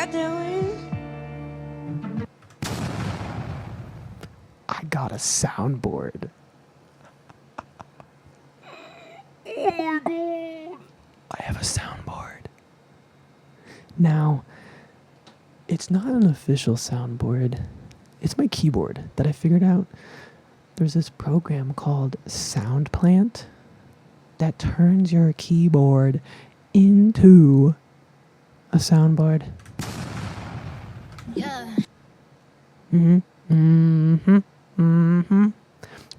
y'all doing? I got a soundboard. Oh my god. I have a soundboard. Now, it's not an official soundboard. It's my keyboard that I figured out. There's this program called SoundPlant that turns your keyboard into a soundboard. Yeah. We're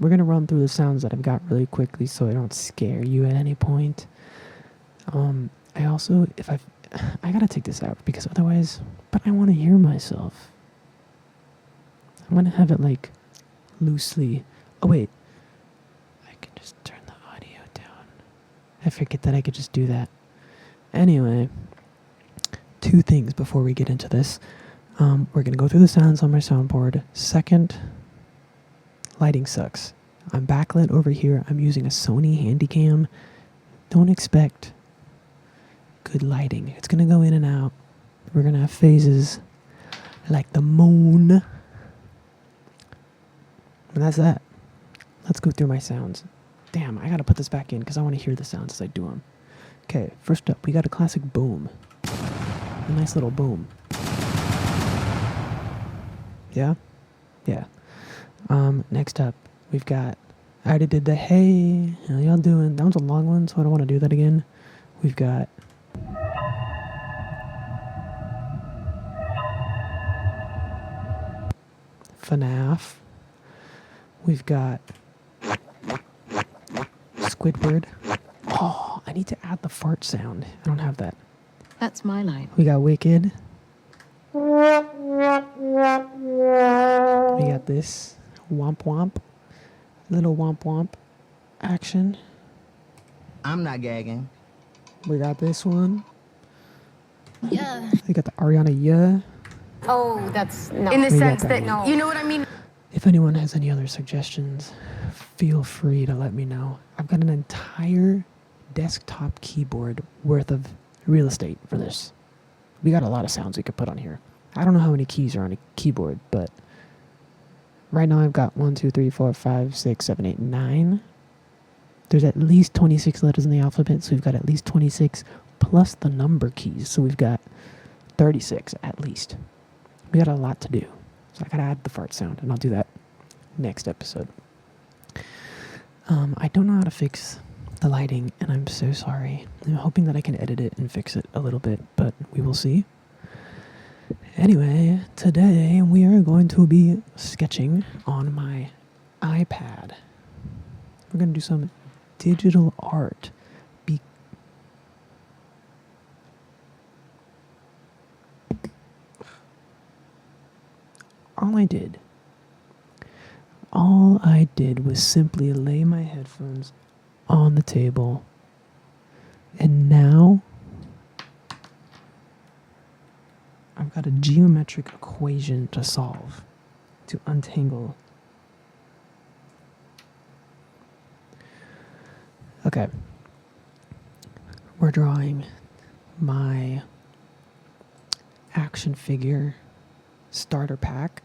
gonna run through the sounds that I've got really quickly so I don't scare you at any point. I also, I gotta take this out because otherwise, but I want to hear myself. I'm gonna have it like loosely. Oh wait, I can just turn the audio down. I forget that I could just do that. Anyway, two things before we get into this. We're gonna go through the sounds on my soundboard. Second, lighting sucks. I'm backlit over here. I'm using a Sony Handycam. Don't expect good lighting. It's gonna go in and out. We're gonna have phases like the moon. And that's that. Let's go through my sounds. Damn, I gotta put this back in because I want to hear the sounds as I do them. Okay, first up, we got a classic boom. A nice little boom. Yeah? Yeah. Next up, we've got, I already did the hey, how y'all doing? That one's a long one, so I don't want to do that again. We've got FNAF. We've got Squidward. Oh, I need to add the fart sound. I don't have that. That's my line. We got Wicked. We got this womp womp. Little womp womp action. I'm not gagging. We got this one. Yeah. We got the Ariana Yeah. Oh, that's no. In the We got sense that that, one. you know what I mean? If anyone has any other suggestions, feel free to let me know. I've got an entire desktop keyboard worth of real estate for this. We got a lot of sounds we could put on here. I don't know how many keys are on a keyboard, but right now I've got 1, 2, 3, 4, 5, 6, 7, 8, 9. There's at least 26 letters in the alphabet, so we've got at least 26 plus the number keys. So we've got 36 at least. We got a lot to do. So I gotta add the fart sound, and I'll do that next episode. I don't know how to fix the lighting, and I'm so sorry. I'm hoping that I can edit it and fix it a little bit, but we will see. Anyway, today we are going to be sketching on my iPad. We're going to do some digital art. All I did was simply lay my headphones on the table, and now I've got a geometric equation to solve, to untangle. Okay. We're drawing my action figure starter pack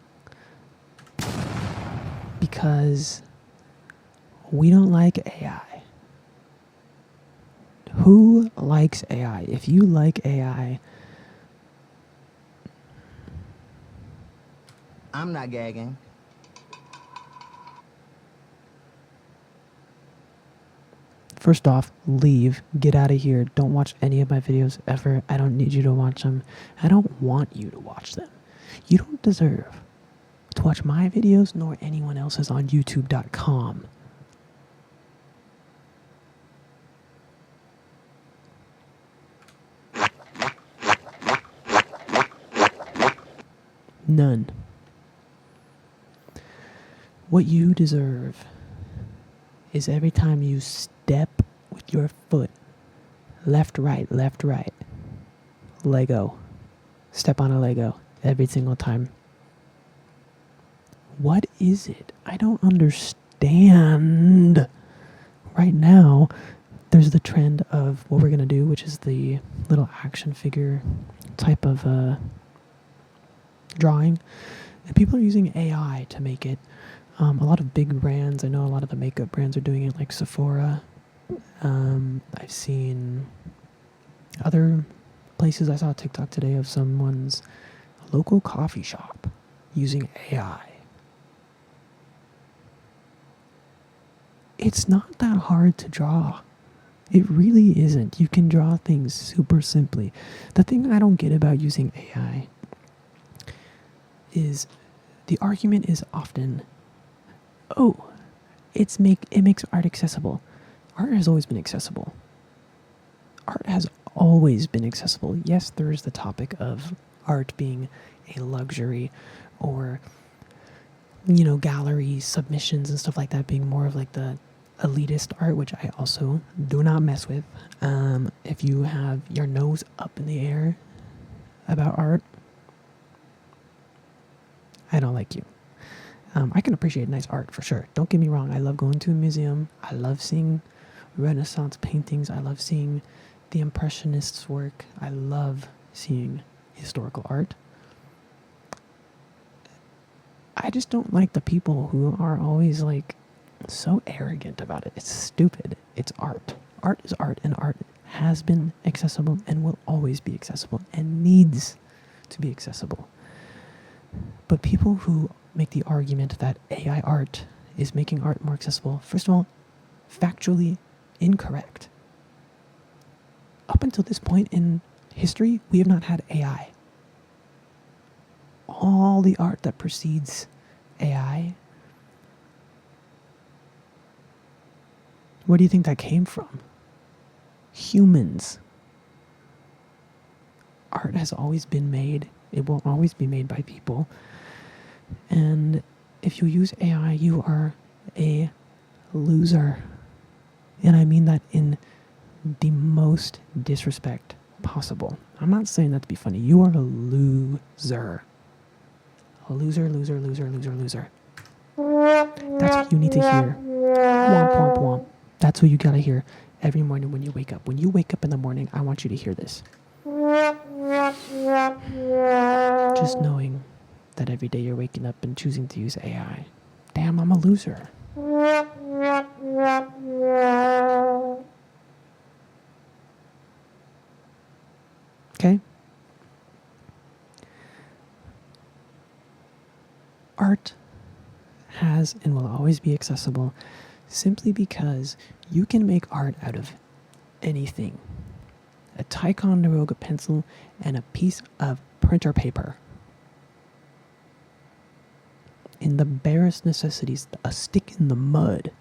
because we don't like AI. Who likes AI? If you like AI, I'm not gagging. first off, leave. Get out of here. Don't watch any of my videos ever. I don't need you to watch them. I don't want you to watch them. You don't deserve to watch my videos nor anyone else's on YouTube.com. None. What you deserve is every time you step with your foot, left, right, Lego. Step on a Lego every single time. What is it? I don't understand. Right now, there's the trend of what we're going to do, which is the little action figure type of drawing, and people are using AI to make it. A lot of big brands, I know a lot of the makeup brands are doing it, like Sephora. I've seen other places. I saw a TikTok today of someone's local coffee shop using AI. It's not that hard to draw. It really isn't. You can draw things super simply. The thing I don't get about using AI is the argument is often, oh, it makes art accessible. Art has always been accessible. Art has always been accessible. Yes, there is the topic of art being a luxury, or gallery submissions and stuff like that being more of like the elitist art, which I also do not mess with. If you have your nose up in the air about art, I don't like you. I can appreciate nice art for sure. Don't get me wrong. I love going to a museum. I love seeing Renaissance paintings. I love seeing the Impressionists' work. I love seeing historical art. I just don't like the people who are always like so arrogant about it. It's stupid. It's art. Art is art, and art has been accessible and will always be accessible and needs to be accessible. But people who make the argument that AI art is making art more accessible, first of all, factually incorrect. Up until this point in history, we have not had AI. All the art that precedes AI, where do you think that came from? Humans. Art has always been made. It will always be made by people. And if you use AI, you are a loser. And I mean that in the most disrespect possible. I'm not saying that to be funny. You are a loser. A loser, loser, loser, loser, loser. That's what you need to hear. Womp, womp, womp. That's what you gotta hear every morning when you wake up. When you wake up in the morning, I want you to hear this. Just knowing that every day you're waking up and choosing to use AI. Damn, I'm a loser. Okay? Art has and will always be accessible simply because you can make art out of anything. A Ticonderoga pencil and a piece of printer paper. In the barest necessities, a stick in the mud.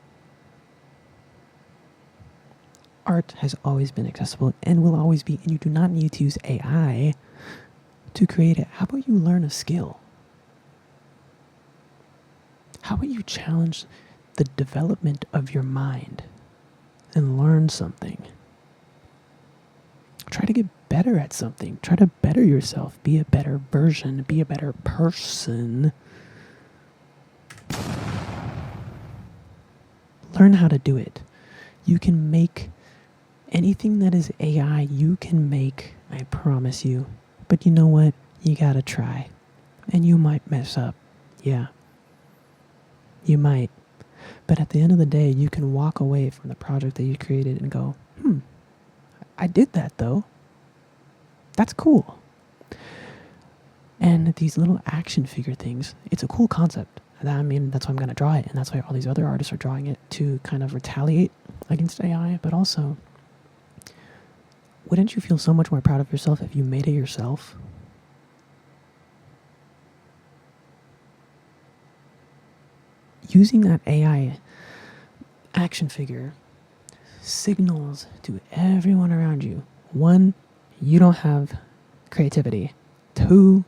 Art has always been accessible and will always be, and you do not need to use AI to create it. How about you learn a skill? How about you challenge the development of your mind and learn something? Try to get better at something. Try to better yourself. Be a better version. Be a better person. Learn how to do it. You can make anything that is AI, you can make, I promise you. But you know what? You gotta try. And you might mess up. Yeah. You might. But at the end of the day, you can walk away from the project that you created and go, I did that though. That's cool. And these little action figure things, it's a cool concept. I mean, that's why I'm going to draw it. And that's why all these other artists are drawing it, to kind of retaliate against AI. But also, wouldn't you feel so much more proud of yourself if you made it yourself? Using that AI action figure signals to everyone around you: 1, you don't have creativity. 2,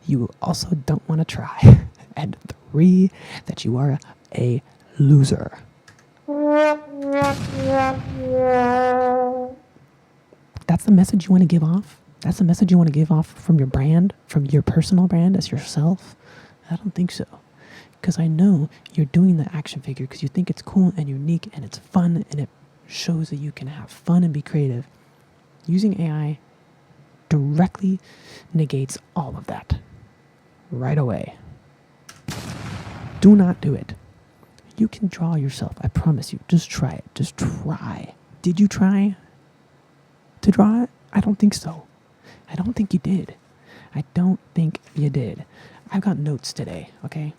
you also don't want to try. And 3, that you are a loser. That's the message you want to give off? That's the message you want to give off from your brand, from your personal brand as yourself? I don't think so. Because I know you're doing the action figure because you think it's cool and unique and it's fun and it shows that you can have fun and be creative. Using AI directly negates all of that. right away. Do not do it. You can draw yourself. I promise you. Just try it. Just try. Did you try to draw it? I don't think so. I don't think you did. I don't think you did. I've got notes today, okay?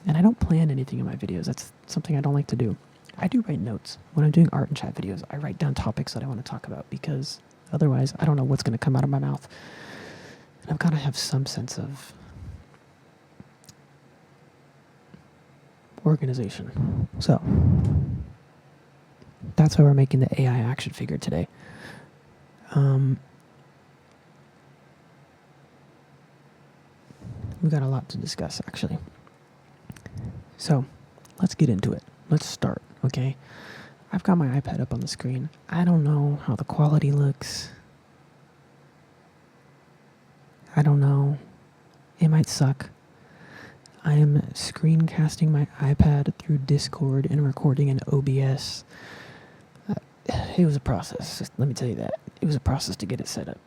And I don't plan anything in my videos. That's something I don't like to do. I do write notes. When I'm doing art and chat videos, I write down topics that I want to talk about because otherwise I don't know what's going to come out of my mouth. And I've got to have some sense of organization. So, that's why we're making the AI action figure today. We've got a lot to discuss, actually. So, let's get into it. Let's start, okay? I've got my iPad up on the screen. I don't know how the quality looks. I don't know. It might suck. I am screencasting my iPad through Discord and recording in OBS. It was a process. Let me tell you that. It was a process to get it set up.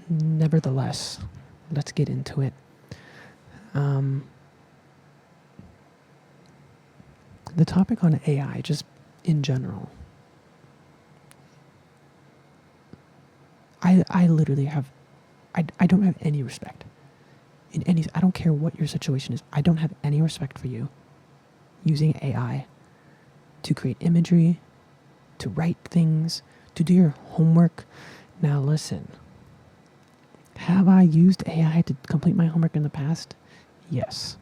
Nevertheless, let's get into it. The topic on AI, just in general. I literally have, I don't have any respect. I don't care what your situation is. I don't have any respect for you using AI to create imagery, to write things, to do your homework. Now listen, have I used AI to complete my homework in the past? Yes.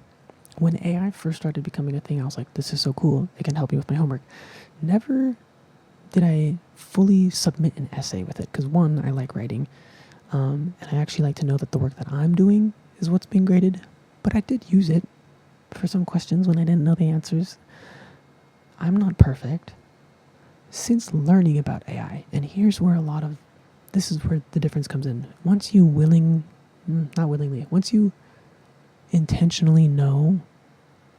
When AI first started becoming a thing, I was like, this is so cool. It can help me with my homework. Never did I fully submit an essay with it because one, I like writing, and I actually like to know that the work that I'm doing is what's being graded. But I did use it for some questions when I didn't know the answers. I'm not perfect. Since learning about AI, and here's where this is where the difference comes in. Once you once you intentionally know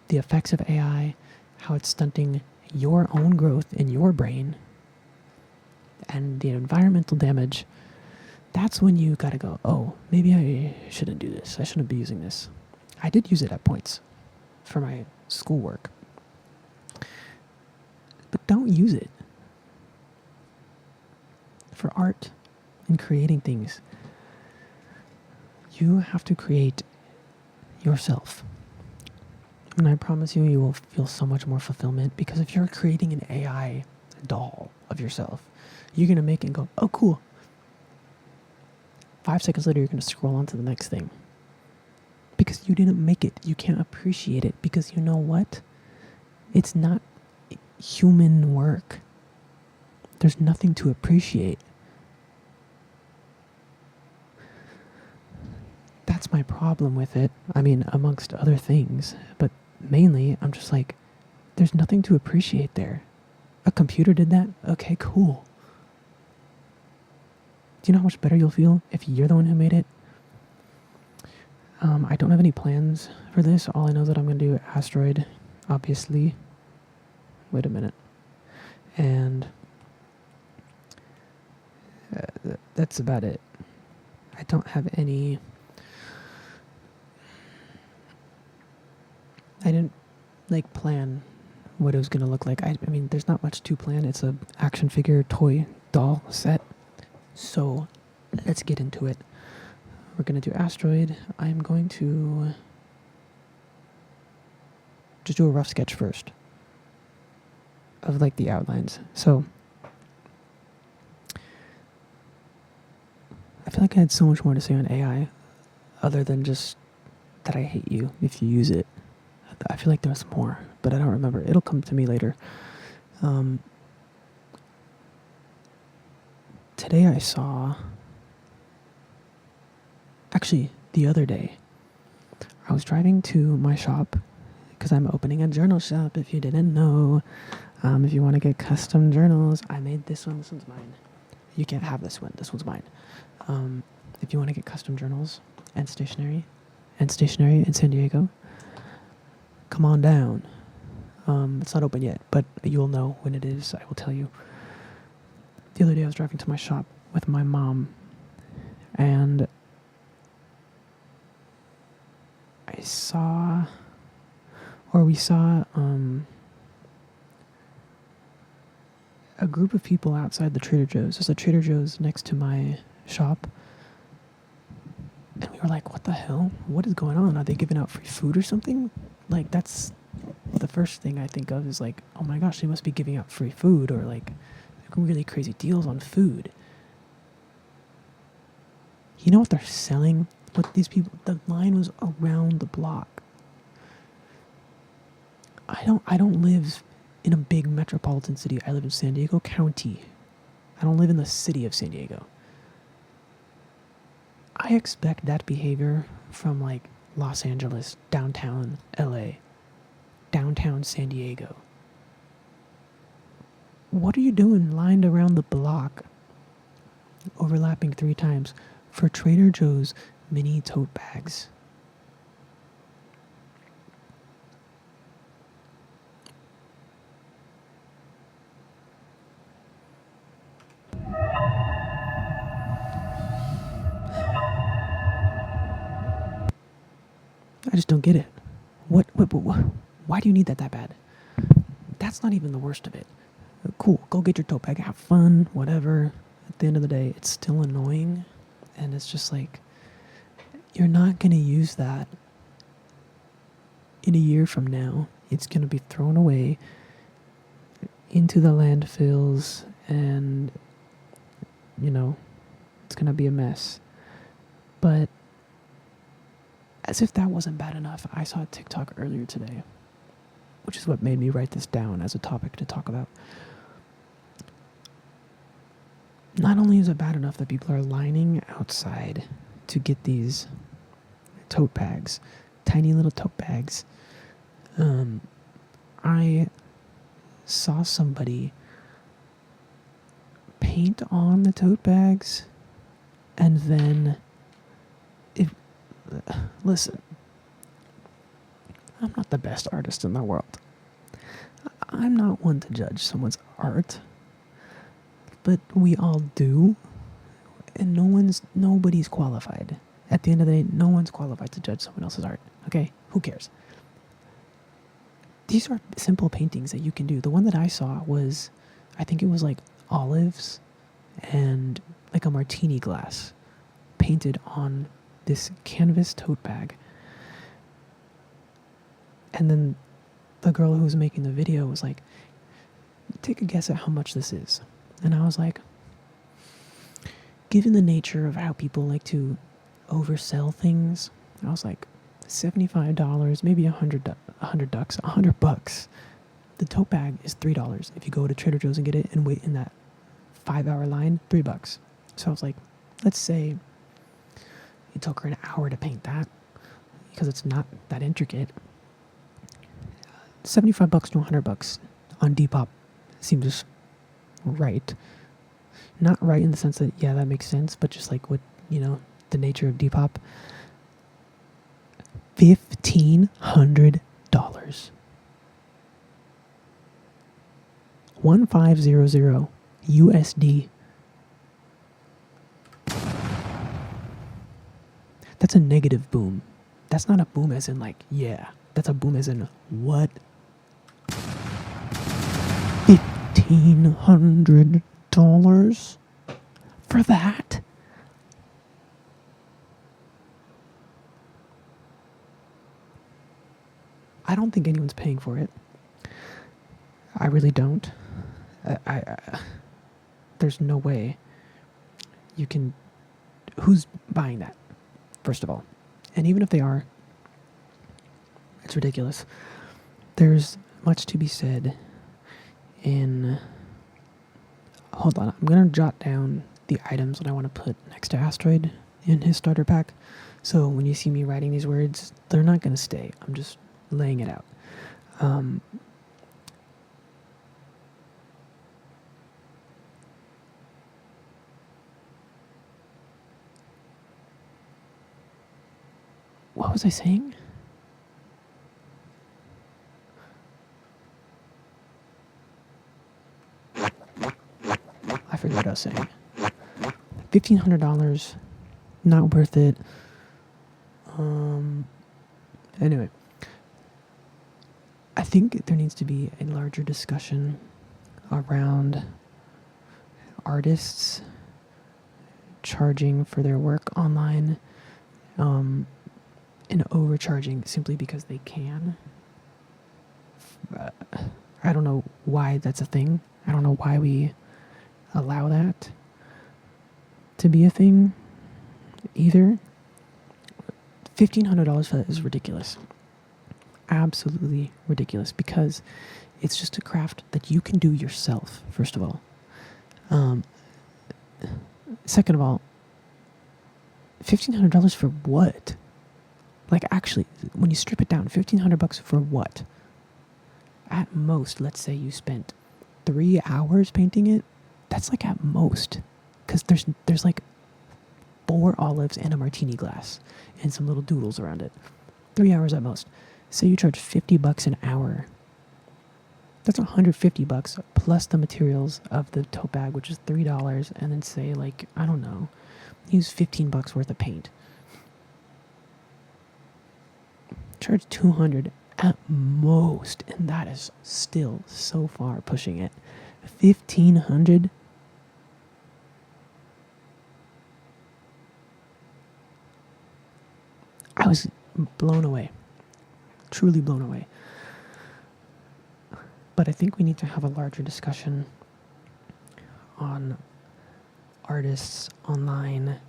the effects of AI, how it's stunting your own growth in your brain, and the environmental damage, that's when you gotta go, oh, maybe I shouldn't do this. I shouldn't be using this. I did use it at points for my schoolwork. But don't use it for art and creating things. You have to create yourself. And I promise you, you will feel so much more fulfillment because if you're creating an AI doll of yourself, you're going to make it and go, oh, cool. 5 seconds later, you're going to scroll on to the next thing. Because you didn't make it. You can't appreciate it because you know what? It's not human work. There's nothing to appreciate. That's my problem with it. I mean, amongst other things. But mainly, I'm just like, there's nothing to appreciate there. A computer did that? Okay, cool. Do you know how much better you'll feel if you're the one who made it? I don't have any plans for this. All I know is that I'm going to do Asteroid, obviously. Wait a minute. And that's about it. I don't have any... I didn't, plan what it was going to look like. I mean, there's not much to plan. It's a action figure toy doll set. So, let's get into it. We're going to do Asteroid. I'm going to just do a rough sketch first of, the outlines. So, I feel like I had so much more to say on AI other than just that I hate you if you use it. I feel like there's more, but I don't remember. It'll come to me later. Today I saw... Actually, the other day, I was driving to my shop, because I'm opening a journal shop, if you didn't know. If you want to get custom journals, I made this one. This one's mine. You can't have this one. This one's mine. If you want to get custom journals and stationery in San Diego, come on down. It's not open yet, but you'll know when it is. I will tell you. The other day I was driving to my shop with my mom, and we saw a group of people outside the Trader Joe's. There's a Trader Joe's next to my shop. And we were like, what the hell? What is going on? Are they giving out free food or something? Like, that's the first thing I think of is like, oh my gosh, they must be giving out free food or like really crazy deals on food. You know what they're selling? What these people, the line was around the block. I don't live in a big metropolitan city. I live in San Diego County. I don't live in the city of San Diego. I expect that behavior from like Los Angeles, downtown LA, downtown San Diego. What are you doing lined around the block, overlapping 3 times for Trader Joe's mini tote bags? I just don't get it. What, why do you need that bad? That's not even the worst of it. Cool, go get your tote bag, have fun, whatever. At the end of the day, it's still annoying. And it's just like, you're not going to use that in a year from now. It's going to be thrown away into the landfills and, it's going to be a mess. But as if that wasn't bad enough, I saw a TikTok earlier today, which is what made me write this down as a topic to talk about. Not only is it bad enough that people are lining outside to get these tote bags, tiny little tote bags, I saw somebody paint on the tote bags and then listen, I'm not the best artist in the world. I'm not one to judge someone's art, but we all do, and nobody's qualified. At the end of the day, no one's qualified to judge someone else's art. Okay, who cares? These are simple paintings that you can do. The one that I saw was, I think it was like olives and like a martini glass painted on this canvas tote bag. And then the girl who was making the video was like, take a guess at how much this is. And I was like, given the nature of how people like to oversell things, I was like, $75, maybe $100. The tote bag is $3. If you go to Trader Joe's and get it and wait in that 5-hour line, $3. So I was like, let's say it took her an hour to paint that because it's not that intricate. $75 to $100 on Depop seems right. Not right in the sense that, yeah, that makes sense, but just like what, the nature of Depop. $1,500. 1500 USD. That's a negative boom. That's not a boom as in like, yeah. That's a boom as in what? $1,500 for that? I don't think anyone's paying for it. I really don't. There's no way you can. Who's buying that? First of all, and even if they are, it's ridiculous. There's much to be said in. Hold on, I'm gonna jot down the items that I want to put next to Asteroid in his starter pack. So when you see me writing these words, they're not gonna stay. I'm just laying it out. What was I saying? I forget what I was saying. $1,500, not worth it. Anyway, I think there needs to be a larger discussion around artists charging for their work online, and overcharging simply because they can. I don't know why that's a thing. I don't know why we allow that to be a thing either. $1,500 for that is ridiculous. Absolutely ridiculous, because it's just a craft that you can do yourself, first of all. Second of all, $1,500 for what? Like, actually, when you strip it down, $1,500 for what? At most, let's say you spent 3 hours painting it. That's like at most, because there's like 4 olives and a martini glass and some little doodles around it. 3 hours at most. Say you charge $50 an hour. That's $150 plus the materials of the tote bag, which is $3, and then say, like, I don't know, use $15 worth of paint. Charge $200 at most, and that is still so far pushing it. $1,500. I was blown away, truly blown away. But I think we need to have a larger discussion on artists online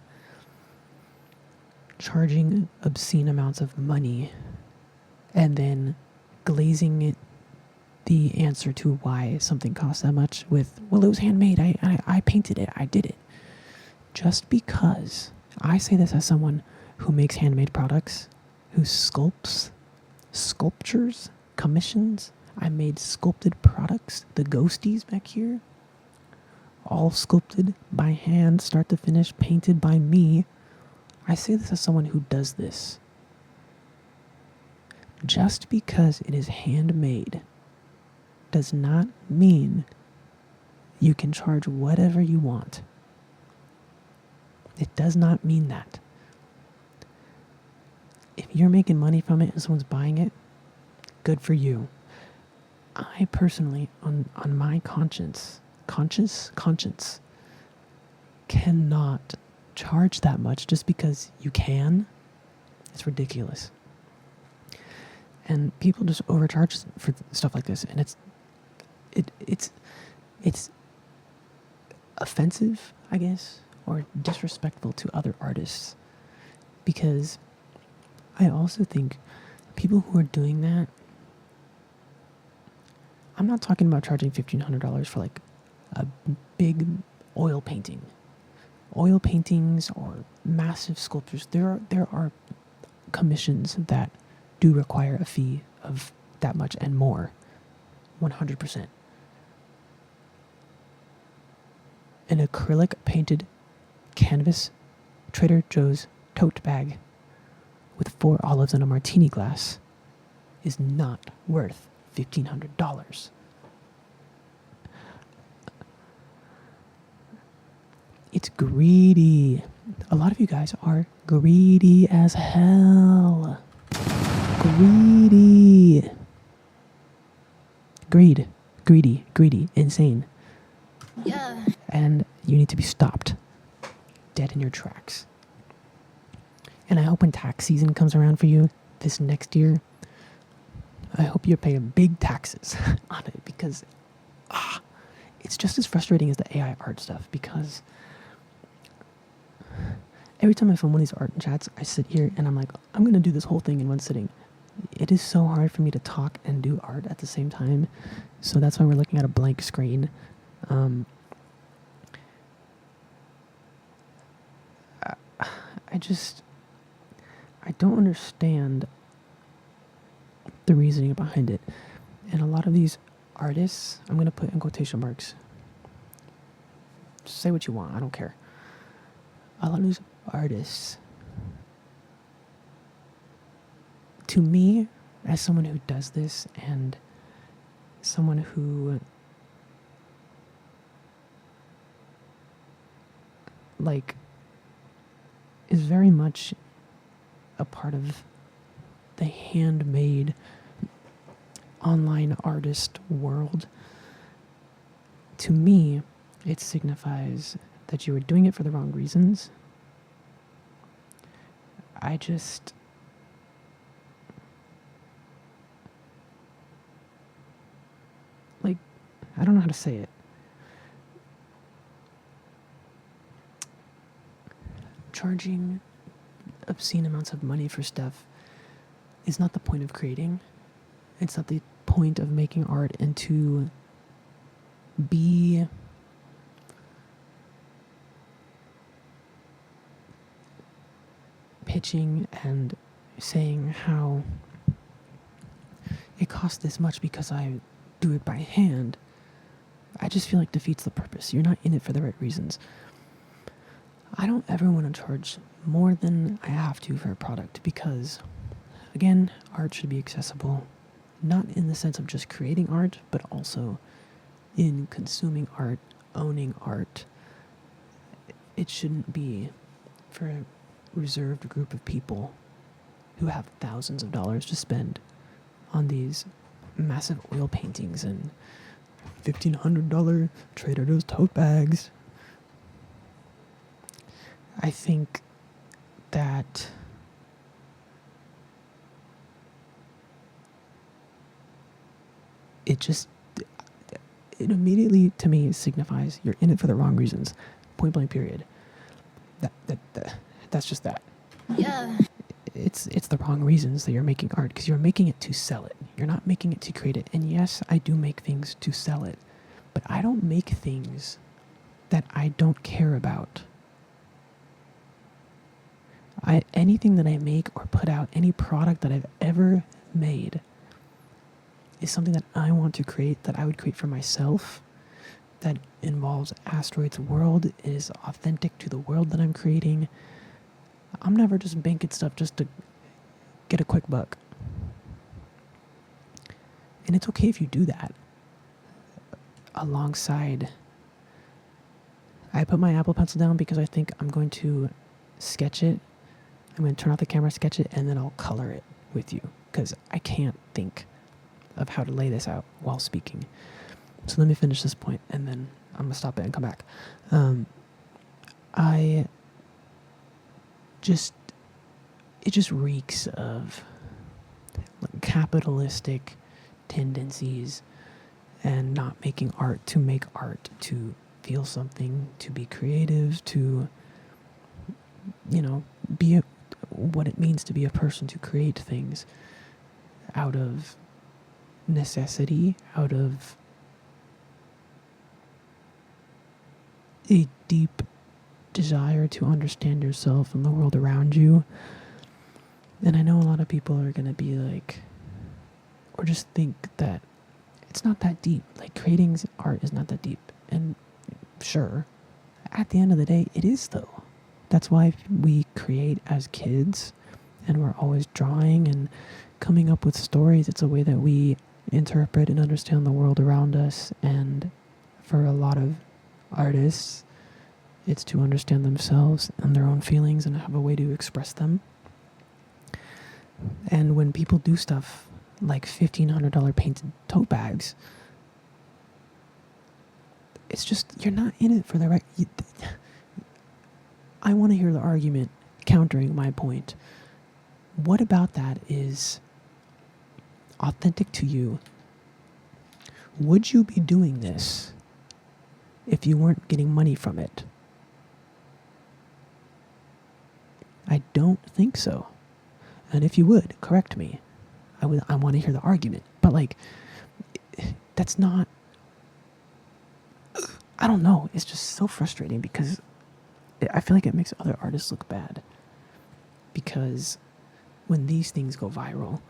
charging obscene amounts of money and then glazing the answer to why something costs that much with, well, it was handmade. I painted it. I did it. Just because, I say this as someone who makes handmade products, who sculptures, commissions. I made sculpted products, the ghosties back here, all sculpted by hand, start to finish, painted by me. I say this as someone who does this. Just because it is handmade does not mean you can charge whatever you want. It does not mean that. If you're making money from it and someone's buying it, good for you. I personally, on my conscience, cannot charge that much just because you can. It's ridiculous. And people just overcharge for stuff like this, and it's offensive, I guess, or disrespectful to other artists, because I also think people who are doing that, I'm not talking about charging $1,500 for like a big oil painting. Oil paintings or massive sculptures, there are commissions that do require a fee of that much and more. 100%. An acrylic painted canvas Trader Joe's tote bag with 4 olives and a martini glass is not worth $1,500. It's greedy. A lot of you guys are greedy as hell. Greedy. Greedy, insane. Yeah. And you need to be stopped dead in your tracks. And I hope when tax season comes around for you this next year, I hope you're paying big taxes on it, because it's just as frustrating as the AI art stuff, because every time I film one of these art chats, I sit here and I'm like, I'm going to do this whole thing in one sitting. It is so hard for me to talk and do art at the same time, so that's why we're looking at a blank screen. I don't understand the reasoning behind it. And a lot of these artists, I'm going to put in quotation marks. Say what you want, I don't care. A lot of these artists, to me, as someone who does this and someone who is very much a part of the handmade online artist world, to me, it signifies that you are doing it for the wrong reasons. I don't know how to say it. Charging obscene amounts of money for stuff is not the point of creating. It's not the point of making art, and to be pitching and saying how it costs this much because I do it by hand, I just feel like defeats the purpose. You're not in it for the right reasons. I don't ever want to charge more than I have to for a product because, again, art should be accessible, not in the sense of just creating art, but also in consuming art, owning art. It shouldn't be for a reserved group of people who have thousands of dollars to spend on these massive oil paintings and $1,500 Trader Joe's tote bags. I think that it immediately to me signifies you're in it for the wrong reasons. Point blank period. That's just that. Yeah. It's the wrong reasons that you're making art, because you're making it to sell it. You're not making it to create it. And yes, I do make things to sell it, but I don't make things that I don't care about. Anything that I make or put out, any product that I've ever made, is something that I want to create, that I would create for myself, that involves Asteroid's world, is authentic to the world that I'm creating. I'm never just banking stuff just to get a quick buck. And it's okay if you do that. Alongside, I put my Apple Pencil down because I think I'm going to sketch it. I'm going to turn off the camera, sketch it, and then I'll color it with you, because I can't think of how to lay this out while speaking. So let me finish this point, and then I'm going to stop it and come back. It just reeks of capitalistic tendencies and not making art to make art, to feel something, to be creative, to, be what it means to be a person, to create things out of necessity, out of a deep desire to understand yourself and the world around you. And I know a lot of people are going to be like, or just think that it's not that deep. Like, creating art is not that deep. And sure, at the end of the day, it is though. That's why we create as kids, and we're always drawing and coming up with stories. It's a way that we interpret and understand the world around us. And for a lot of artists, it's to understand themselves and their own feelings and have a way to express them. And when people do stuff like $1,500 painted tote bags, it's just, you're not in it for the right... I want to hear the argument countering my point. What about that is authentic to you? Would you be doing this if you weren't getting money from it? I don't think so. And if you would, correct me. I want to hear the argument. But that's not... I don't know. It's just so frustrating because I feel like it makes other artists look bad. Because when these things go viral,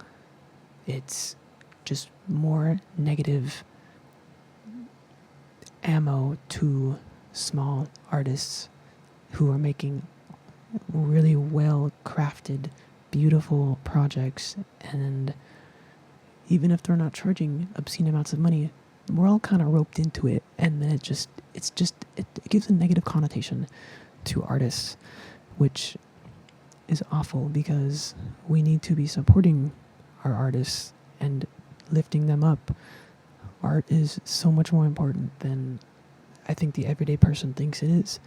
it's just more negative ammo to small artists who are making really well crafted, beautiful projects. And even if they're not charging obscene amounts of money, we're all kind of roped into it. And then it gives a negative connotation to artists, which is awful because we need to be supporting our artists and lifting them up. Art is so much more important than I think the everyday person thinks it is.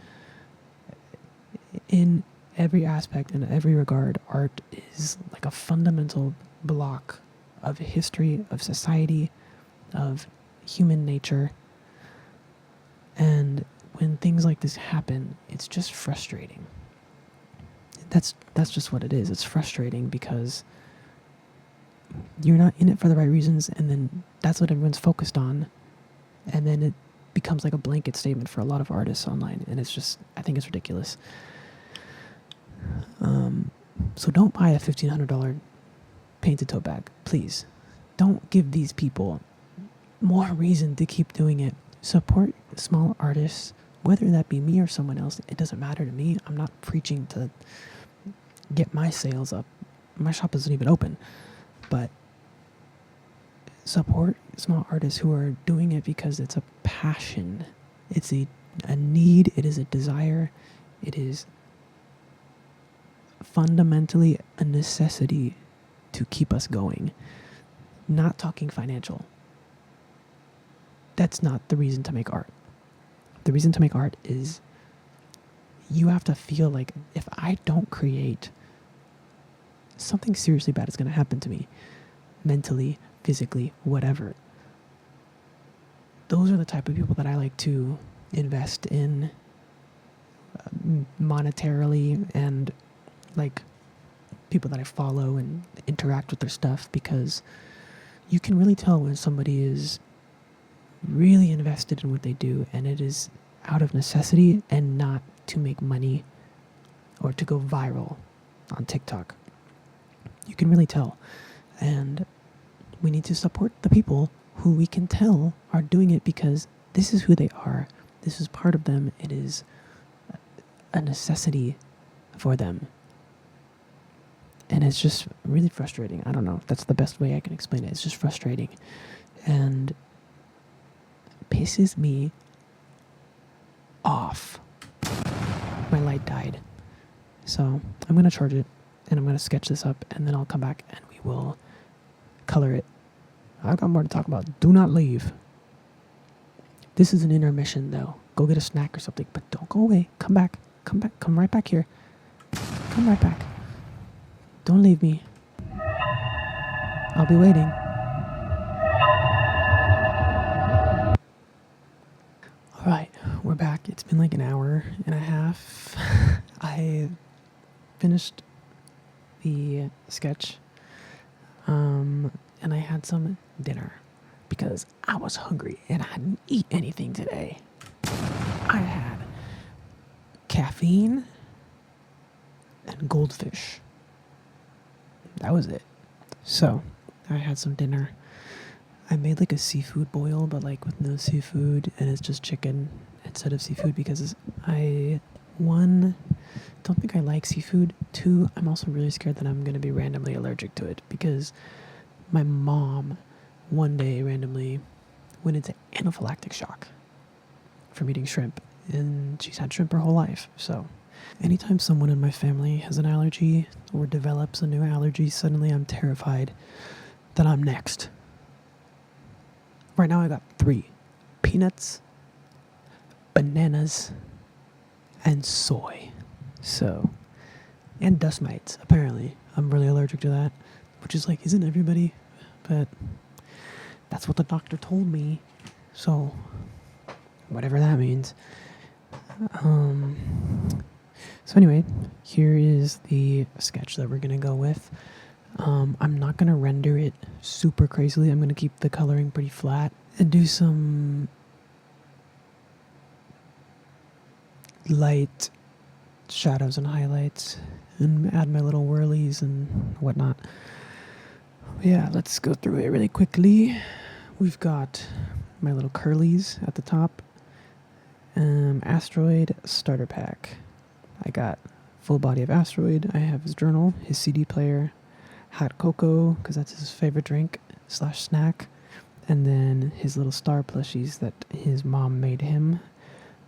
In every aspect, in every regard, art is like a fundamental block of history, of society, of human nature. And when things like this happen, it's just frustrating. That's just what it is. It's frustrating because you're not in it for the right reasons, and then that's what everyone's focused on, and then it becomes like a blanket statement for a lot of artists online, and it's just, I think it's ridiculous. So don't buy a $1,500 painted tote bag, please. Don't give these people more reason to keep doing it. Support small artists, whether that be me or someone else. It doesn't matter to me. I'm not preaching to get my sales up. My shop isn't even open. But support small artists who are doing it because it's a passion. It's a need. It is a desire. It is fundamentally a necessity to keep us going. Not talking financial. That's not the reason to make art. The reason to make art is you have to feel like if I don't create, something seriously bad is going to happen to me. Mentally, physically, whatever. Those are the type of people that I like to invest in monetarily, and like people that I follow and interact with their stuff, because you can really tell when somebody is really invested in what they do and it is out of necessity and not to make money or to go viral on TikTok. You can really tell. And we need to support the people who we can tell are doing it because this is who they are. This is part of them. It is a necessity for them. And it's just really frustrating. I don't know. That's the best way I can explain it. It's just frustrating. And pisses me off. My light died. So I'm going to charge it and I'm going to sketch this up and then I'll come back and we will color it. I've got more to talk about. Do not leave. This is an intermission though. Go get a snack or something, but don't go away. Come back. Come back. Come right back here. Come right back. Don't leave me. I'll be waiting. Alright, we're back. It's been like an hour and a half. I finished the sketch. And I had some dinner because I was hungry and I didn't eat anything today. I had caffeine and goldfish. That was it. So, I had some dinner. I made like a seafood boil, but like with no seafood, and it's just chicken instead of seafood because one, don't think I like seafood. Two, I'm also really scared that I'm going to be randomly allergic to it because my mom one day randomly went into anaphylactic shock from eating shrimp, and she's had shrimp her whole life. So anytime someone in my family has an allergy or develops a new allergy, suddenly I'm terrified that I'm next. Right now I got 3. Peanuts, bananas, and soy. So, and dust mites, apparently. I'm really allergic to that, which is like, isn't everybody? But that's what the doctor told me. So, whatever that means. So anyway, here is the sketch that we're going to go with. I'm not going to render it super crazily. I'm going to keep the coloring pretty flat and do some light shadows and highlights and add my little whirlies and whatnot. Yeah, let's go through it really quickly. We've got my little curlies at the top. Asteroid starter pack. I got full body of Asteroid. I have his journal, his CD player, hot cocoa, because that's his favorite drink / snack, and then his little star plushies that his mom made him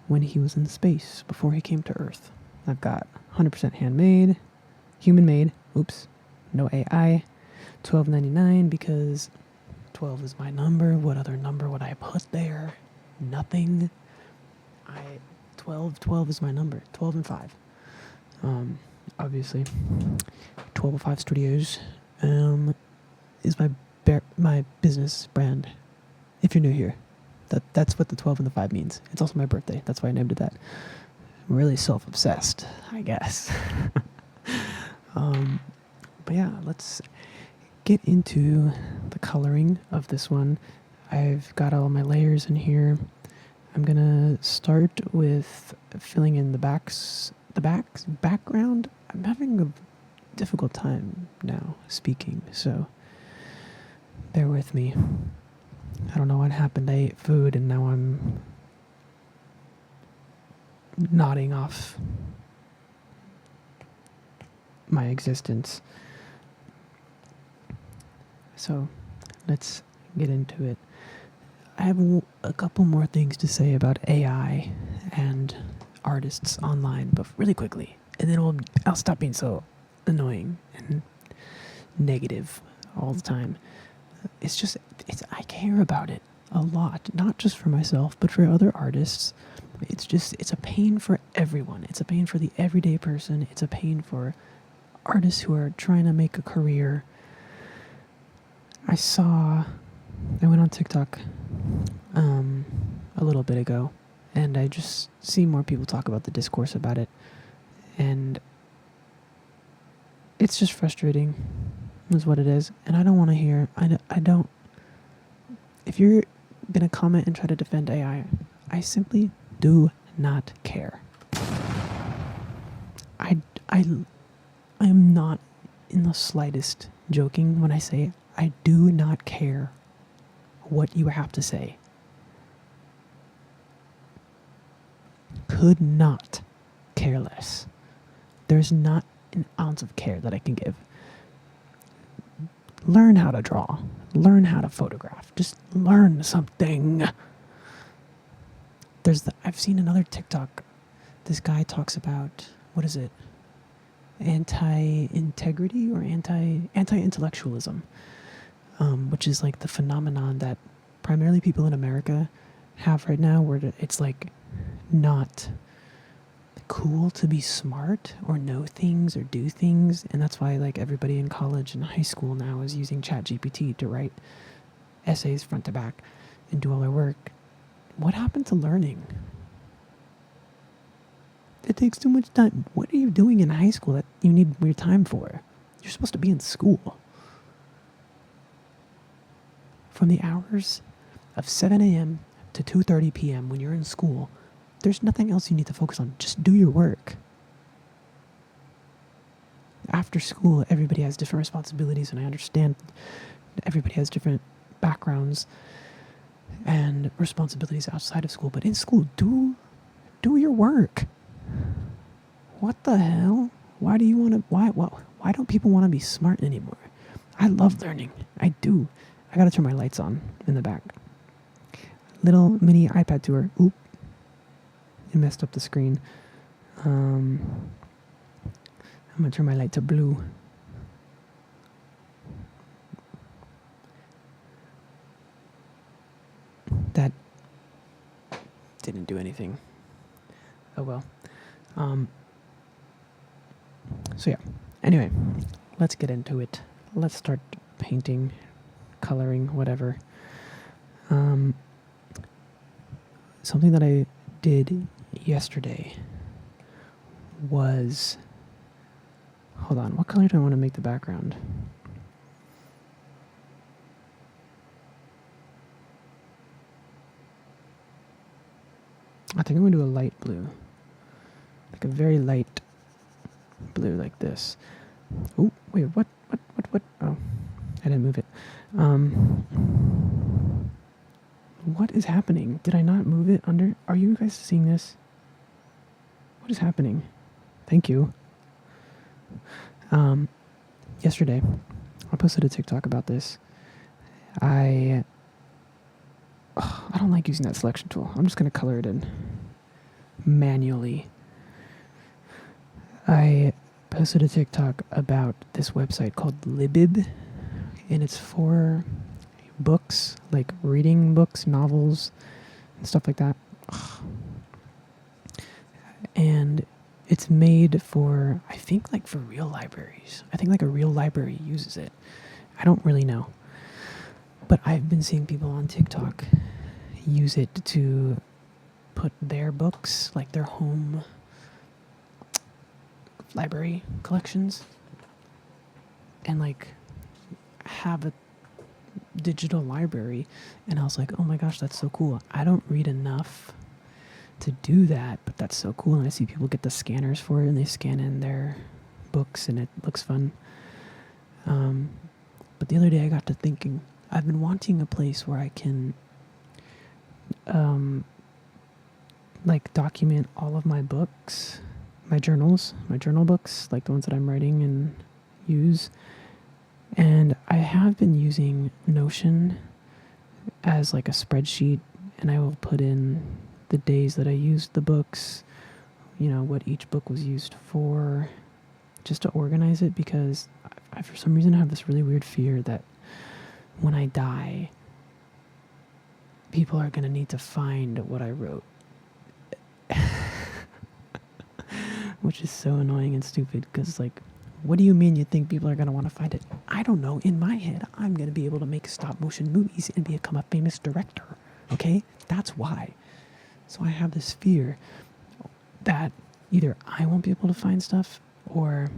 when he was in space before he came to Earth. I've got 100% handmade, human made. Oops, no AI. $12.99 because 12 is my number. What other number would I put there? Nothing. 12 is my number. 12 and 5. Obviously, 1205 Studios is my business brand. If you're new here, that's what the 12 and the 5 means. It's also my birthday. That's why I named it that. I'm really self-obsessed, I guess. But yeah, let's get into the coloring of this one. I've got all my layers in here. I'm gonna start with filling in the background. I'm having a difficult time now speaking, so bear with me. I don't know what happened. I ate food and now I'm nodding off my existence. So let's get into it. I have a couple more things to say about AI and artists online, but really quickly, and then I'll stop being so annoying and negative all the time. I care about it a lot, not just for myself, but for other artists. It's a pain for everyone. It's a pain for the everyday person. It's a pain for artists who are trying to make a career. I went on TikTok a little bit ago, and I just see more people talk about the discourse about it, and it's just frustrating is what it is. And I don't want to hear, I don't, if you're gonna comment and try to defend AI, I simply do not care. I am not in the slightest joking when I say I do not care what you have to say. Could not care less. There's not an ounce of care that I can give. Learn how to draw. Learn how to photograph. Just learn something. I've seen another TikTok. This guy talks about, what is it? Anti-integrity or anti-intellectualism, which is like the phenomenon that primarily people in America have right now, where it's like not cool to be smart or know things or do things, and that's why like everybody in college and high school now is using ChatGPT to write essays front to back and do all their work. What happened to learning? It takes too much time. What are you doing in high school that you need your time for? You're supposed to be in school. From the hours of 7 a.m. to 2:30 p.m. when you're in school, there's nothing else you need to focus on. Just do your work. After school, everybody has different responsibilities, and I understand everybody has different backgrounds and responsibilities outside of school. But in school, do your work. What the hell? Why don't people want to be smart anymore? I love learning. I do. I gotta turn my lights on in the back. Little mini iPad tour. Oop. It messed up the screen. I'm gonna turn my light to blue. That didn't do anything. Oh well. So yeah. Anyway, let's get into it. Let's start painting, coloring, whatever. Something that I did yesterday was, hold on, what color do I want to make the background? I think I'm going to do a light blue. Like a very light blue like this. Oh, wait, what? Oh, I didn't move it. What is happening? Did I not move it under? Are you guys seeing this? What is happening? Thank you. Yesterday, I posted a TikTok about this. I don't like using that selection tool. I'm just going to color it in manually. I posted a TikTok about this website called Libib, and it's for books, like reading books, novels, and stuff like that. And it's made for, I think, like for real libraries. I think like a real library uses it. I don't really know. But I've been seeing people on TikTok use it to put their books, like their home library collections, and like have a digital library. And I was like, oh my gosh, that's so cool. I don't read enough to do that, but that's so cool. And I see people get the scanners for it and they scan in their books and it looks fun. But the other day I got to thinking, I've been wanting a place where I can like document all of my books, my journal books, like the ones that I'm writing and use. And I have been using Notion as like a spreadsheet, and I will put in the days that I used the books, you know, what each book was used for, just to organize it, because I for some reason have this really weird fear that when I die, people are going to need to find what I wrote. Which is so annoying and stupid, because like, what do you mean you think people are going to want to find it? I don't know. In my head, I'm going to be able to make stop motion movies and become a famous director. Okay? That's why. So I have this fear that either I won't be able to find stuff, or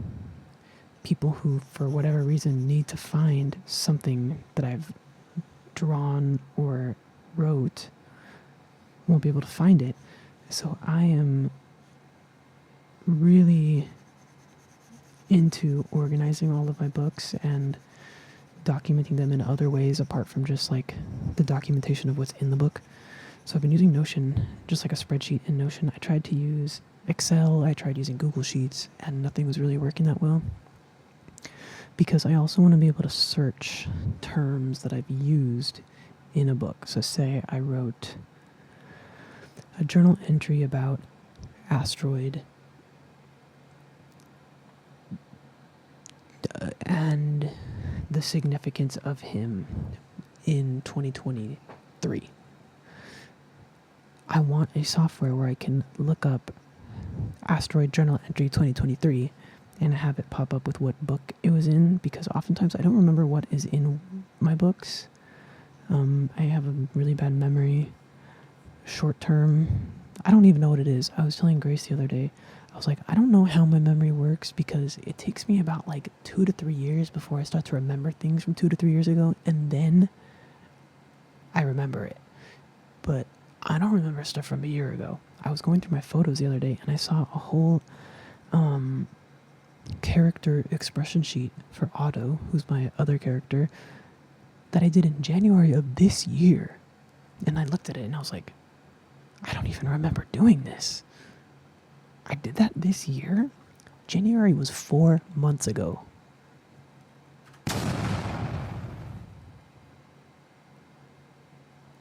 people who, for whatever reason, need to find something that I've drawn or wrote won't be able to find it. So I am really into organizing all of my books and documenting them in other ways apart from just like the documentation of what's in the book. So I've been using Notion, just like a spreadsheet in Notion. I tried to use Excel, I tried using Google Sheets, and nothing was really working that well. Because I also want to be able to search terms that I've used in a book. So say I wrote a journal entry about Asteroid, and the significance of him in 2023. I want a software where I can look up Asteroid Journal Entry 2023 and have it pop up with what book it was in, because oftentimes I don't remember what is in my books. I have a really bad memory. Short term, I don't even know what it is. I was telling Grace the other day, I was like, I don't know how my memory works, because it takes me about like 2 to 3 years before I start to remember things from 2 to 3 years ago, and then I remember it. But I don't remember stuff from a year ago. I was going through my photos the other day and I saw a whole character expression sheet for Otto, who's my other character, that I did in January of this year. And I looked at it and I was like, I don't even remember doing this. I did that this year? January was 4 months ago.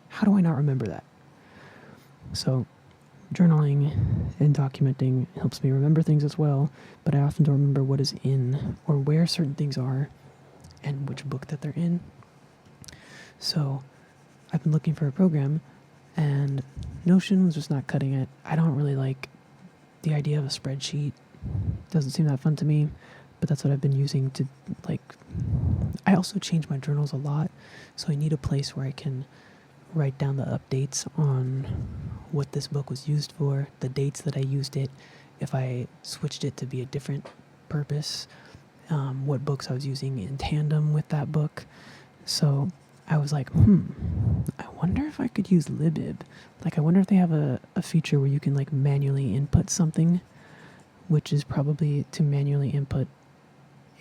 How do I not remember that? So, journaling and documenting helps me remember things as well, but I often don't remember what is in or where certain things are and which book that they're in. So, I've been looking for a program, and Notion was just not cutting it. I don't really like the idea of a spreadsheet. Doesn't seem that fun to me, but that's what I've been using to, like, I also change my journals a lot, so I need a place where I can write down the updates on what this book was used for, the dates that I used it, if I switched it to be a different purpose, what books I was using in tandem with that book. So I was like, I wonder if I could use Libib. Like, I wonder if they have a feature where you can like manually input something, which is probably to manually input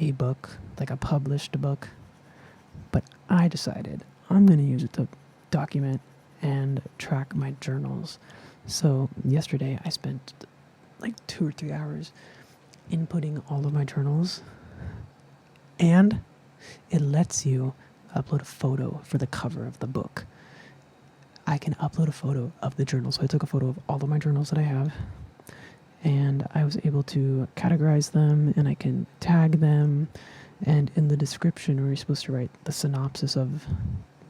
a book, like a published book. But I decided I'm going to use it to document and track my journals. So yesterday I spent like 2 or 3 hours inputting all of my journals, and it lets you upload a photo for the cover of the book. I can upload a photo of the journal. So I took a photo of all of my journals that I have, and I was able to categorize them, and I can tag them, and in the description where you're supposed to write the synopsis of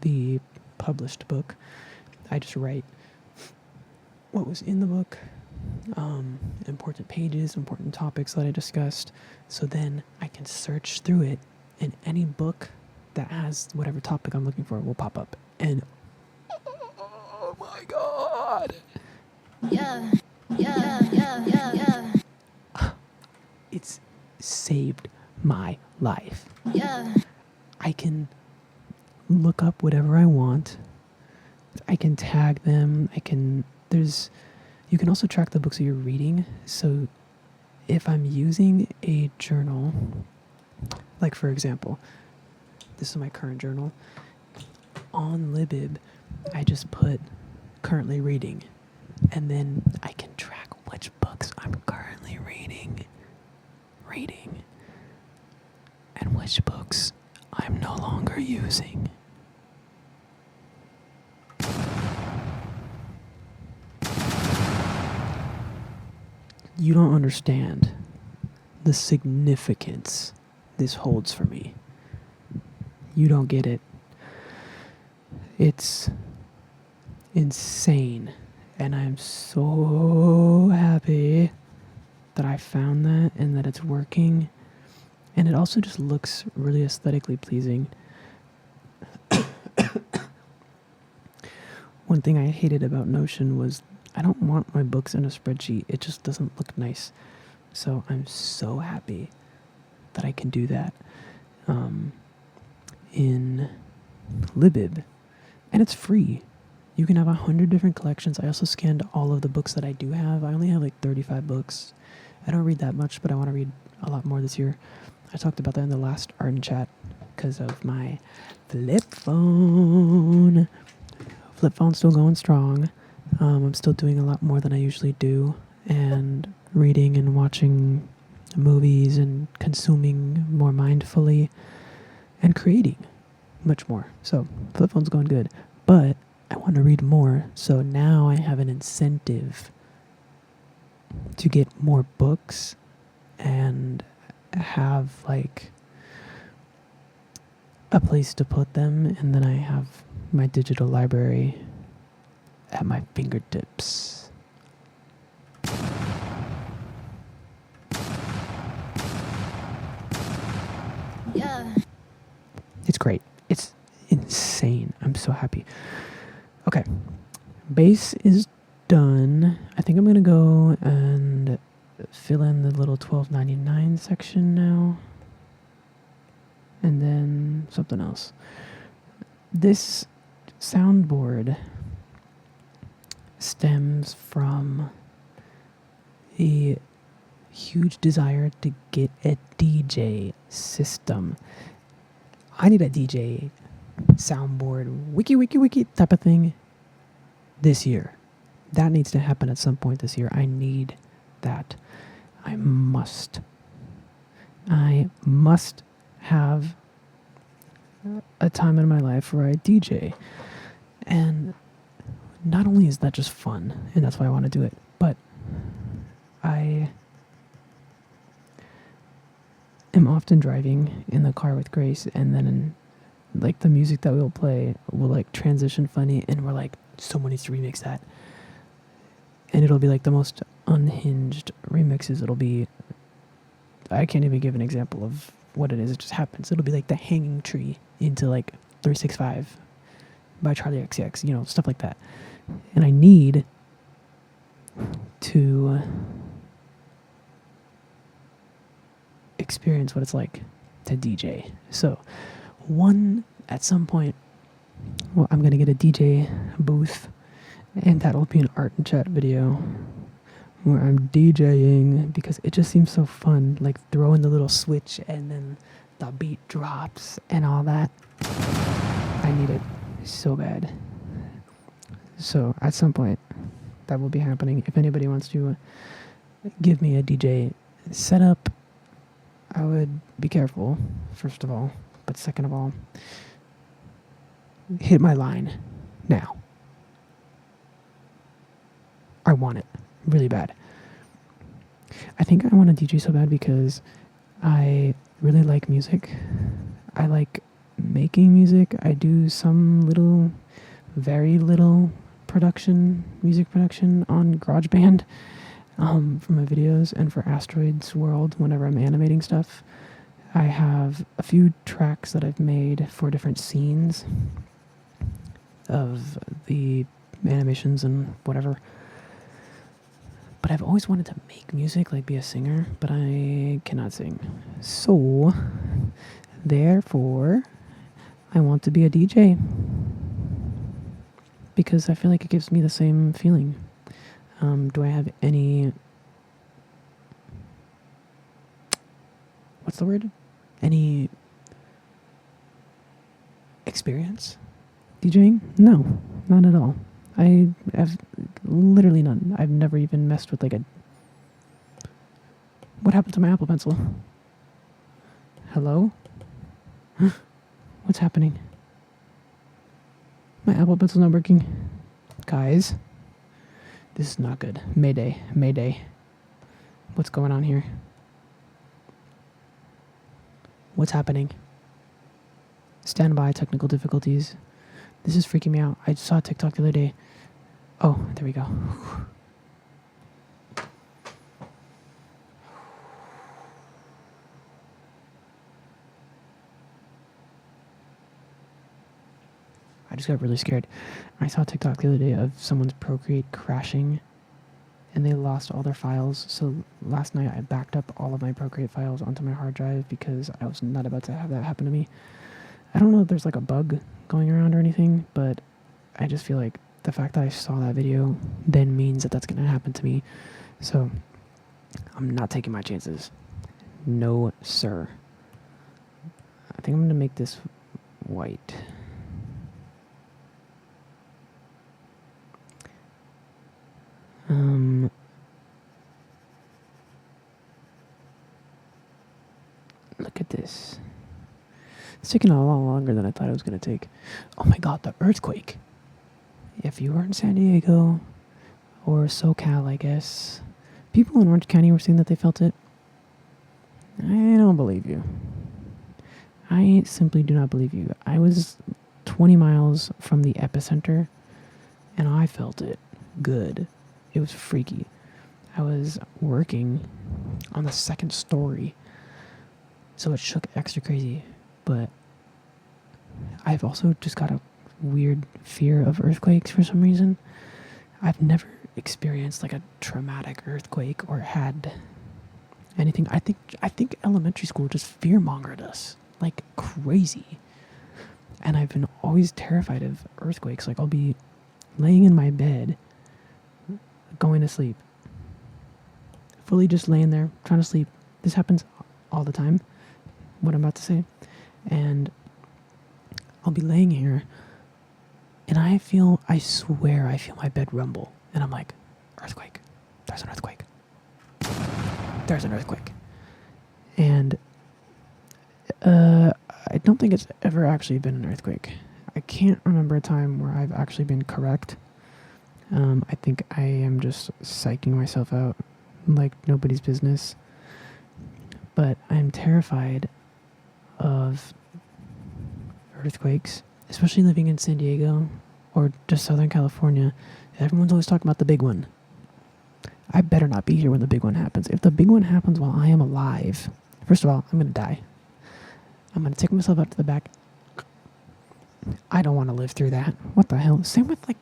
the published book, I just write what was in the book, important pages, important topics that I discussed, so then I can search through it, and any book that has whatever topic I'm looking for will pop up. And oh my god! Yeah. It's saved my life. Yeah. I can look up whatever I want. I can tag them. You can also track the books that you're reading. So if I'm using a journal, like for example, this is my current journal, on Libib, I just put currently reading, and then I can track which books I'm currently reading, and which books I'm no longer using. You don't understand the significance this holds for me. You don't get it. It's insane. And I'm so happy that I found that and that it's working. And it also just looks really aesthetically pleasing. One thing I hated about Notion was I don't want my books in a spreadsheet. It just doesn't look nice. So I'm so happy that I can do that in Libib. And it's free. You can have 100 different collections. I also scanned all of the books that I do have. I only have like 35 books. I don't read that much, but I want to read a lot more this year. I talked about that in the last Art and Chat because of my flip phone. Flip phone's still going strong. I'm still doing a lot more than I usually do, and reading and watching movies and consuming more mindfully and creating much more. So flip phone's going good, but I want to read more. So now I have an incentive to get more books and have like a place to put them, and then I have my digital library at my fingertips. Yeah. It's great. It's insane. I'm so happy. Okay. Base is done. I think I'm going to go and fill in the little $12.99 section now. And then something else. This soundboard stems from a huge desire to get a DJ system. I need a DJ soundboard, wiki type of thing this year. That needs to happen at some point this year. I need that. I must have a time in my life where I DJ. And not only is that just fun, and that's why I want to do it, but I am often driving in the car with Grace, and then like the music that we'll play will like transition funny, and we're like, someone needs to remix that. And it'll be like the most unhinged remixes. It'll be, I can't even give an example of what it is. It just happens. It'll be like the hanging tree into like 365 by Charlie XCX, you know, stuff like that. And I need to experience what it's like to DJ. So, at some point, well, I'm going to get a DJ booth, and that'll be an Art and Chat video where I'm DJing, because it just seems so fun, like throwing the little switch and then the beat drops and all that. I need it so bad. So at some point that will be happening. If anybody wants to give me a DJ setup, I would be careful, first of all, but second of all, hit my line now. I want it really bad. I think I want to DJ so bad because I really like music. I like making music. I do some little, very little music production on GarageBand for my videos and for Asteroid's World whenever I'm animating stuff. I have a few tracks that I've made for different scenes of the animations and whatever. But I've always wanted to make music, like be a singer, but I cannot sing. So, therefore, I want to be a DJ. Because I feel like it gives me the same feeling. Do I have any... What's the word? Any experience DJing? No, not at all. I have literally none. I've never even messed with like a... What happened to my Apple Pencil? Hello? What's happening? My Apple Pencil's not working. Guys, this is not good. Mayday, mayday. What's going on here? What's happening? Stand by, technical difficulties. This is freaking me out. I saw a TikTok the other day. Oh, there we go. I just got really scared. I saw a TikTok the other day of someone's Procreate crashing and they lost all their files. So last night I backed up all of my Procreate files onto my hard drive because I was not about to have that happen to me. I don't know if there's like a bug going around or anything, but I just feel like the fact that I saw that video then means that that's going to happen to me. So I'm not taking my chances. No, sir. I think I'm going to make this white. Look at this. It's taking a lot longer than I thought it was going to take. Oh my god, the earthquake. If you were in San Diego or SoCal, I guess, people in Orange County were saying that they felt it. I don't believe you. I simply do not believe you. I was 20 miles from the epicenter and I felt it good. It was freaky. I was working on the second story, so it shook extra crazy. But I've also just got a weird fear of earthquakes for some reason. I've never experienced like a traumatic earthquake or had anything. I think elementary school just fear-mongered us like crazy. And I've been always terrified of earthquakes. Like I'll be laying in my bed going to sleep, fully just laying there trying to sleep. This happens all the time, what I'm about to say. And I'll be laying here and I swear I feel my bed rumble and I'm like, earthquake, there's an earthquake, there's an earthquake. And I don't think it's ever actually been an earthquake. I can't remember a time where I've actually been correct. I think I am just psyching myself out like nobody's business. But I'm terrified of earthquakes, especially living in San Diego or just Southern California. Everyone's always talking about the big one. I better not be here when the big one happens. If the big one happens while I am alive, first of all, I'm going to die. I'm going to take myself out to the back. I don't want to live through that. What the hell? Same with like,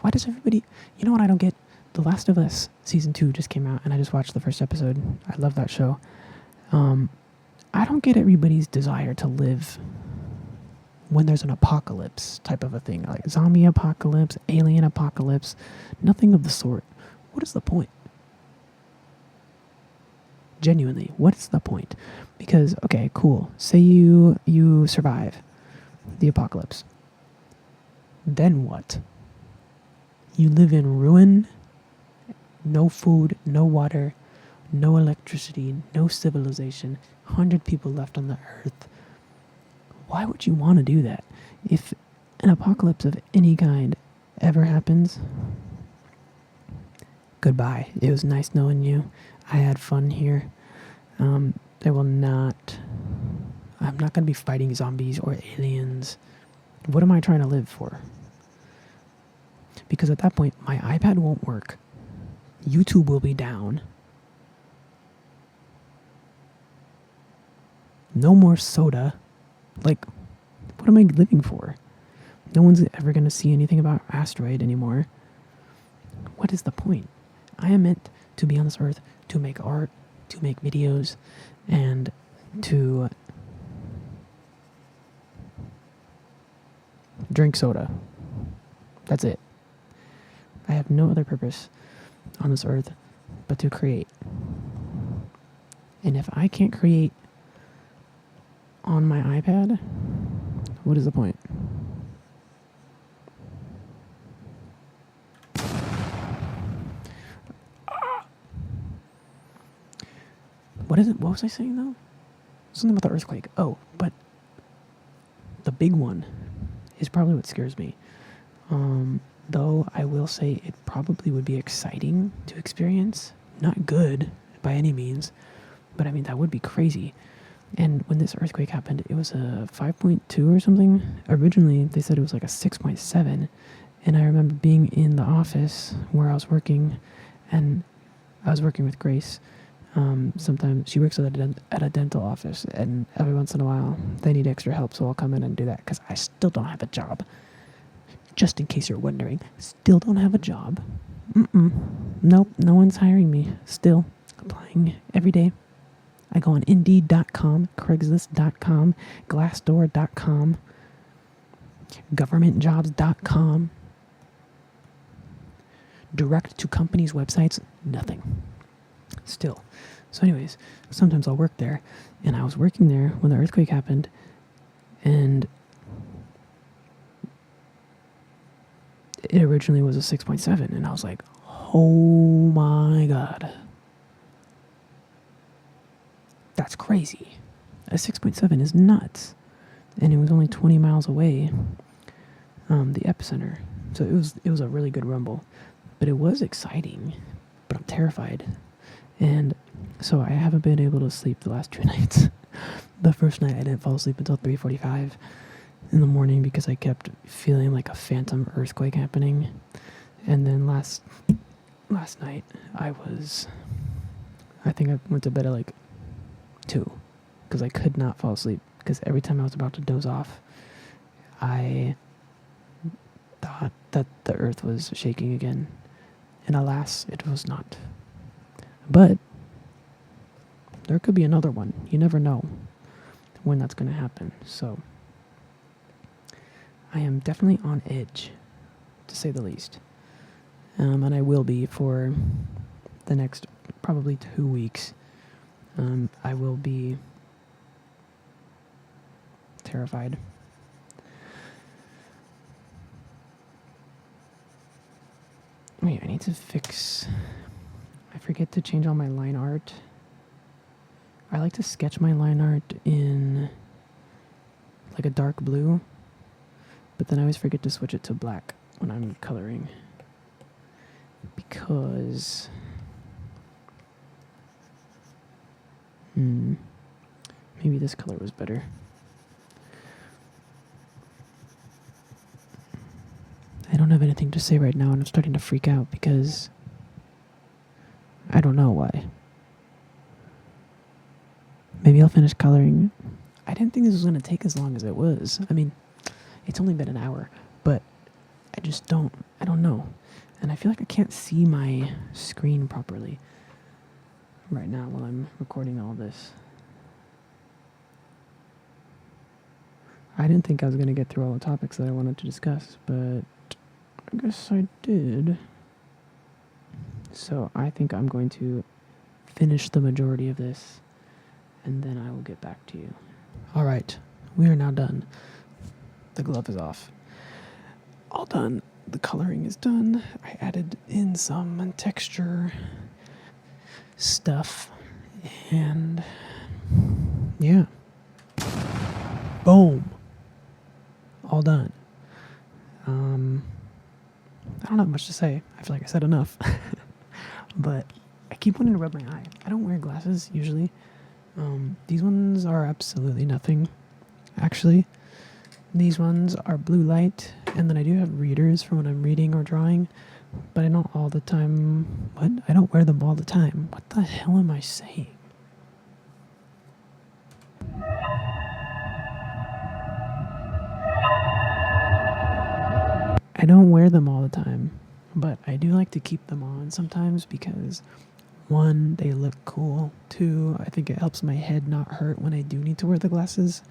why does everybody... You know what I don't get? The Last of Us Season 2 just came out, and I just watched the first episode. I love that show. I don't get everybody's desire to live when there's an apocalypse type of a thing. Like zombie apocalypse, alien apocalypse, nothing of the sort. What is the point? Genuinely, what's the point? Because, okay, cool. Say you survive the apocalypse. Then what? You live in ruin, no food, no water, no electricity, no civilization, 100 people left on the earth. Why would you want to do that? If an apocalypse of any kind ever happens, Goodbye. It was nice knowing you. I had fun here. There will not... I'm not going to be fighting zombies or aliens. What am I trying to live for? Because at that point, my iPad won't work. YouTube will be down. No more soda. Like, what am I living for? No one's ever going to see anything about Asteroid anymore. What is the point? I am meant to be on this earth to make art, to make videos, and to drink soda. That's it. I have no other purpose on this earth but to create. And if I can't create on my iPad, what is the point? What is it? What was I saying though? Something about the earthquake. Oh, but the big one is probably what scares me. Though I will say it probably would be exciting to experience. Not good by any means, but I mean, that would be crazy. And when this earthquake happened, it was a 5.2 or something. Originally, they said it was like a 6.7. And I remember being in the office where I was working, and I was working with Grace. Sometimes she works at a dental office, and every once in a while they need extra help, so I'll come in and do that because I still don't have a job. Just in case you're wondering, still don't have a job. Nope, no one's hiring me. Still applying every day. I go on Indeed.com, Craigslist.com, Glassdoor.com, GovernmentJobs.com, direct to companies' websites, nothing. Still. So anyways, sometimes I'll work there, and I was working there when the earthquake happened, and it originally was a 6.7, and I was like, oh my god. That's crazy. A 6.7 is nuts. And it was only 20 miles away, the epicenter. So it was a really good rumble. But it was exciting, but I'm terrified. And so I haven't been able to sleep the last 2 nights. The first night I didn't fall asleep until 3:45 in the morning because I kept feeling like a phantom earthquake happening. And then last night I think I went to bed at like 2 because I could not fall asleep because every time I was about to doze off, I thought that the earth was shaking again. And alas, it was not. But there could be another one. You never know when that's going to happen. So I am definitely on edge, to say the least. And I will be for the next probably 2 weeks. I will be terrified. Wait, I need to fix... I forget to change all my line art. I like to sketch my line art in like a dark blue, but then I always forget to switch it to black when I'm coloring. Because... maybe this color was better. I don't have anything to say right now, and I'm starting to freak out because I don't know why. Maybe I'll finish coloring. I didn't think this was going to take as long as it was. I mean, it's only been an hour, but I don't know. And I feel like I can't see my screen properly right now while I'm recording all this. I didn't think I was going to get through all the topics that I wanted to discuss, but I guess I did. So I think I'm going to finish the majority of this, and then I will get back to you. All right, we are now done. The glove is off. All done. The coloring is done. I added in some texture stuff, and yeah. Boom. All done. I don't have much to say. I feel like I said enough. but I keep wanting to rub my eye. I don't wear glasses usually. These ones are absolutely nothing, actually. These ones are blue light, and then I do have readers for when I'm reading or drawing, but I don't all the time. What? I don't wear them all the time. What the hell am I saying? I don't wear them all the time, but I do like to keep them on sometimes because, one, they look cool. Two, I think it helps my head not hurt when I do need to wear the glasses.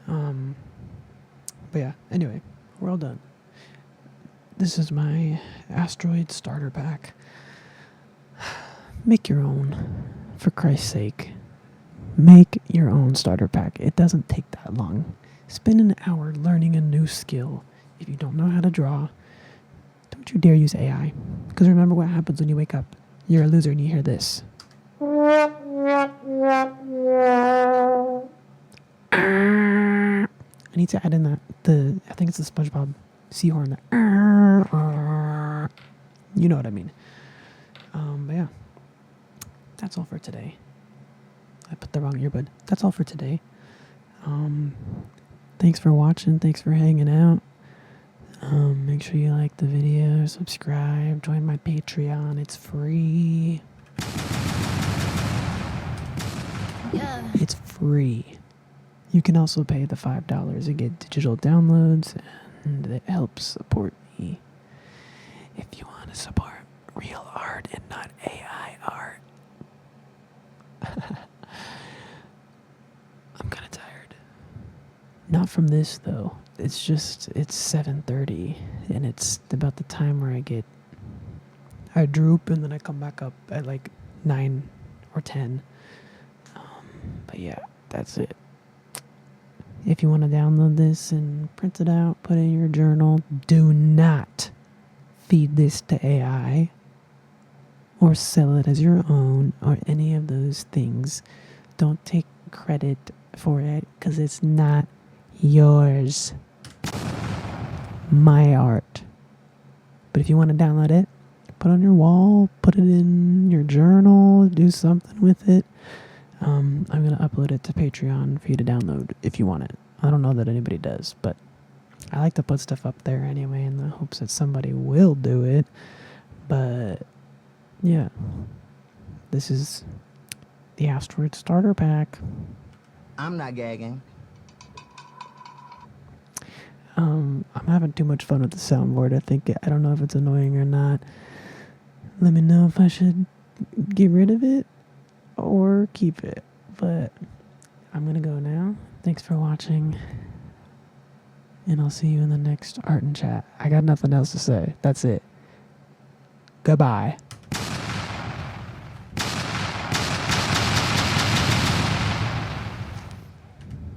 But yeah, anyway, we're all done. This is my Asteroid starter pack. Make your own, for Christ's sake. Make your own starter pack. It doesn't take that long. Spend an hour learning a new skill. If you don't know how to draw, don't you dare use AI. Because remember what happens when you wake up. You're a loser and you hear this. I need to add in I think it's the SpongeBob seahorn. You know what I mean. But yeah, that's all for today. I put the wrong earbud. That's all for today. Thanks for watching. Thanks for hanging out. Make sure you like the video, subscribe, join my Patreon. It's free. Yeah. It's free. You can also pay the $5 and get digital downloads, and it helps support me. If you want to support real art and not AI art. I'm kind of tired. Not from this, though. It's 7:30, and it's about the time where I droop, and then I come back up at like 9 or 10. But yeah, that's it. If you want to download this and print it out, put it in your journal, do not feed this to AI or sell it as your own or any of those things. Don't take credit for it because it's not yours. My art. But if you want to download it, put it on your wall, put it in your journal, do something with it. I'm going to upload it to Patreon for you to download if you want it. I don't know that anybody does, but I like to put stuff up there anyway in the hopes that somebody will do it. But yeah, this is the Asteroid starter pack. I'm not gagging. I'm having too much fun with the soundboard. I don't know if it's annoying or not. Let me know if I should get rid of it or keep it. But I'm gonna go now. Thanks for watching, and I'll see you in the next art and chat. I got nothing else to say. That's it. Goodbye.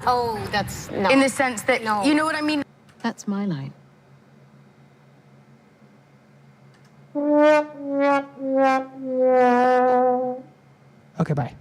Oh, that's no. In the sense that, No. you know what I mean? That's my line. Okay, bye.